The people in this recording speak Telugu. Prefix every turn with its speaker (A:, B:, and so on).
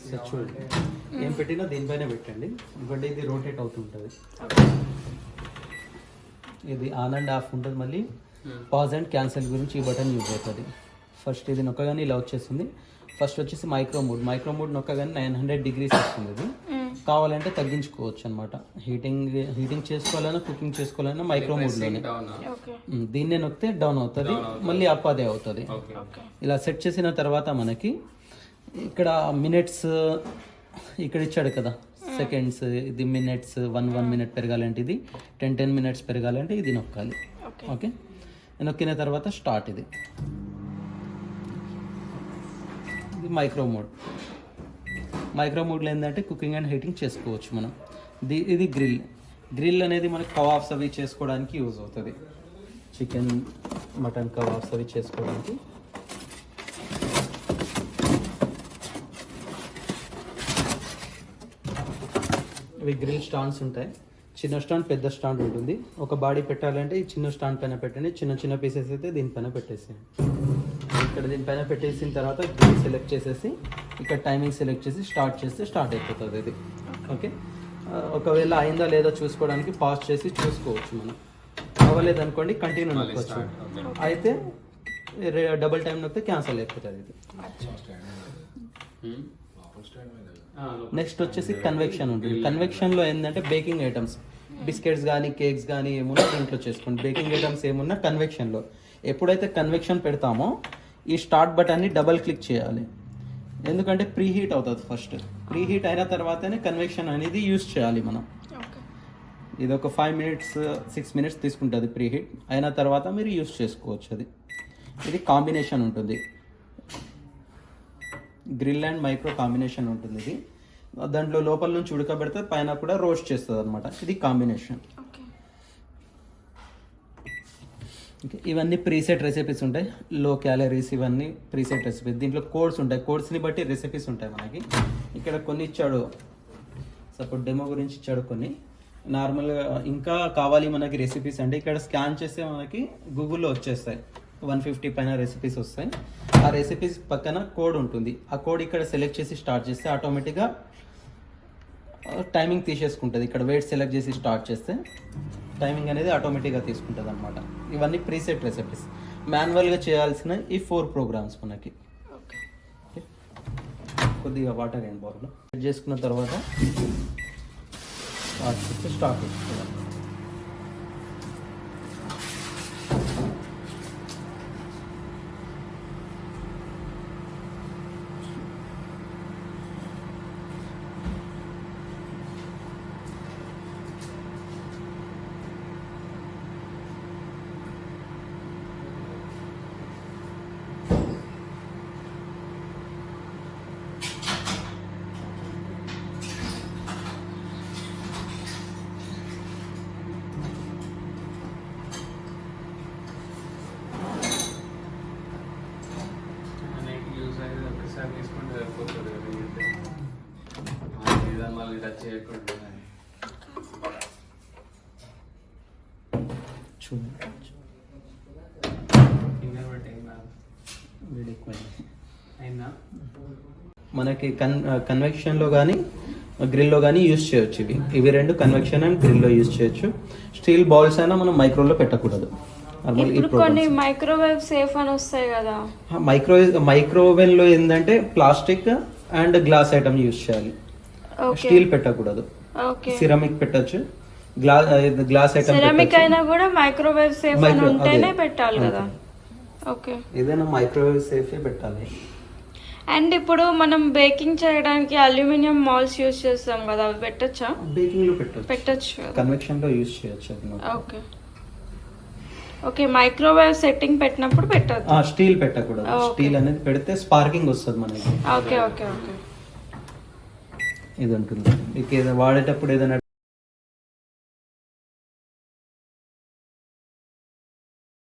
A: సో చూడండి ఏం పెట్టినా దీనిపైన పెట్టండి, ఎందుకంటే ఇది రోటేట్ అవుతుంటుంది. ఇది ఆన్ అండ్ ఆఫ్ ఉంటుంది. మళ్ళీ పాజ్ అండ్ క్యాన్సిల్ గురించి ఈ బటన్ యూజ్ అవుతుంది. ఫస్ట్ ఇది నొక్కగానే ఇలా వచ్చేస్తుంది. ఫస్ట్ వచ్చేసి మైక్రో మోడ్ నొక్కగానే 900 degrees వస్తుంది. ఇది కావాలంటే తగ్గించుకోవచ్చు అనమాట. హీటింగ్ చేసుకోవాలన్నా కుకింగ్ చేసుకోవాలన్నా మైక్రో మోడ్లోనే. దీన్నే నొక్కితే డౌన్ అవుతుంది, మళ్ళీ అప్ అదే అవుతుంది. ఇలా సెట్ చేసిన తర్వాత మనకి ఇక్కడ మినిట్స్ ఇక్కడ ఇచ్చాడు కదా, సెకండ్స్, ఇది మినిట్స్ 1 minute పెరగాలంటే ఇది 10 minutes పెరగాలంటే ఇది నొక్కాలి. ఓకే, నొక్కిన తర్వాత స్టార్ట్. ఇది మైక్రో మోడ్లో ఏంటంటే కుకింగ్ అండ్ హీటింగ్ చేసుకోవచ్చు మనం. ఇది గ్రిల్ అనేది మనకి కబాబ్స్ అవి చేసుకోవడానికి యూజ్ అవుతుంది. చికెన్ మటన్ కబాబ్స్ అవి చేసుకోవడానికి. ఇవి గ్రిల్ స్టాండ్స్ ఉంటాయి. చిన్న స్టాండ్, పెద్ద స్టాండ్ ఉంటుంది. ఒక బాడీ పెట్టాలంటే ఈ చిన్న స్టాండ్ పైన పెట్టండి, చిన్న పీసెస్ అయితే దీనిపైన పెట్టేసేయండి. ఇక్కడ దీనిపైన పెట్టేసిన తర్వాత గ్రిల్ సెలెక్ట్ చేసేసి ఇక్కడ టైమింగ్ సెలెక్ట్ చేసి స్టార్ట్ చేస్తే స్టార్ట్ అయిపోతుంది ఇది. ఓకే, ఒకవేళ అయిందా లేదా చూసుకోవడానికి పాజ్ చేసి చూసుకోవచ్చు. మనం అవ్వలేదు అనుకోండి కంటిన్యూ నొక్కొచ్చు, అయితే డబుల్ టైం నొక్కితే క్యాన్సిల్ అయిపోతుంది ఇది. నెక్స్ట్ వచ్చేసి కన్వెక్షన్ ఉంటుంది. కన్వెక్షన్లో ఏంటంటే బేకింగ్ ఐటమ్స్, బిస్కెట్స్ కానీ కేక్స్ కానీ ఏమున్నా దీంట్లో చేసుకోండి. బేకింగ్ ఐటమ్స్ ఏమున్నా కన్వెక్షన్లో. ఎప్పుడైతే కన్వెక్షన్ పెడతామో ఈ స్టార్ట్ బటన్ని డబల్ క్లిక్ చేయాలి, ఎందుకంటే ప్రీ హీట్ అవుతుంది. ఫస్ట్ ప్రీ హీట్ అయిన తర్వాతనే కన్వెక్షన్ అనేది యూజ్ చేయాలి మనం. ఇది ఒక 5 minutes 6 minutes తీసుకుంటుంది ప్రీ హీట్ అయిన తర్వాత మీరు యూజ్ చేసుకోవచ్చు. ఇది కాంబినేషన్ ఉంటుంది, గ్రిల్ అండ్ మైక్రో కాంబినేషన్ ఉంటుంది. ఇది దాంట్లో లోపల నుంచి ఉడకబెడితే పైన కూడా రోస్ట్ చేస్తుంది అనమాట. ఇది కాంబినేషన్. ఇవన్నీ ప్రీసెట్ రెసిపీస్ ఉంటాయి, లో క్యాలరీస్, ఇవన్నీ ప్రీసెట్ రెసిపీస్. దీంట్లో కోడ్స్ ఉంటాయి, కోడ్స్ని బట్టి రెసిపీస్ ఉంటాయి మనకి. ఇక్కడ కొన్ని ఇచ్చాడు, సపోర్ట్ డెమో గురించి ఇచ్చాడు కొన్ని. నార్మల్గా ఇంకా కావాలి మనకి రెసిపీస్ అంటే ఇక్కడ స్కాన్ చేస్తే మనకి గూగుల్లో వచ్చేస్తాయి. 150 పైన రెసిపీస్ వస్తాయి. ఆ రెసిపీస్ పక్కన కోడ్ ఉంటుంది. ఆ కోడ్ ఇక్కడ సెలెక్ట్ చేసి స్టార్ట్ చేస్తే ఆటోమేటిక్గా టైమింగ్ తీసేసుకుంటుంది. ఇక్కడ వెయిట్ సెలెక్ట్ చేసి స్టార్ట్ చేస్తే టైమింగ్ అనేది ఆటోమేటిక్గా తీసుకుంటుంది అనమాట. ఇవన్నీ ప్రీసెట్ రెసిపీస్. మాన్యువల్గా చేయాల్సిన ఈ 4 programs మనకి. కొద్దిగా వాటర్ అండ్ బౌల్లో సెట్ చేసుకున్న తర్వాత స్టార్ట్ చేసుకోవాలి.
B: తీసుకుంటే సరిపోతుంది కదా, మళ్ళీ టచ్ చేయకుండా.
A: మనకి కన్వెక్షన్లో కానీ గ్రిల్లో కానీ యూజ్ చేయొచ్చు. ఇవి 2 కన్వెక్షన్ అండ్ గ్రిల్లో యూజ్ చేయొచ్చు. స్టీల్ బౌల్స్ అయినా మనం మైక్రోలో పెట్టకూడదు.
C: కొన్ని మైక్రోవేవ్ సేఫ్ అని వస్తాయి కదా,
A: మైక్రోవేవ్ లో ఏంటంటే plastic and glass item use చేయాలి. స్టీల్ పెట్టకూడదు. సిరామిక్ పెట్టచ్చు, గ్లాస్ ఐటమ్
C: సిరామిక్ అయినా కూడా మైక్రోవేవ్ సేఫ్ అని ఉంటేనే పెట్టాలి కదా. ఓకే,
A: ఏదైనా మైక్రోవేవ్ సేఫ్ పెట్టాలి.
C: అండ్ ఇప్పుడు మనం బేకింగ్ చేయడానికి అల్యూమినియం మాల్స్ యూజ్ చేస్తాం కదా, అవి పెట్టచ్చా?
A: బేకింగ్ లో
C: పెట్టచ్చు,
A: కన్వెక్షన్ లో యూజ్ చేయొచ్చు.
C: ఓకే ఓకే, మైక్రోవేవ్ సెట్టింగ్ పెట్టినప్పుడు పెట్టద్దు.
A: స్టీల్ పెట్టకూడదు. స్టీల్ అనేది పెడితే స్పార్కింగ్ వస్తుంది మనకి.
C: ఓకే ఓకే ఓకే,
A: ఇది ఉంటుంది. వాడేటప్పుడు ఏదైనా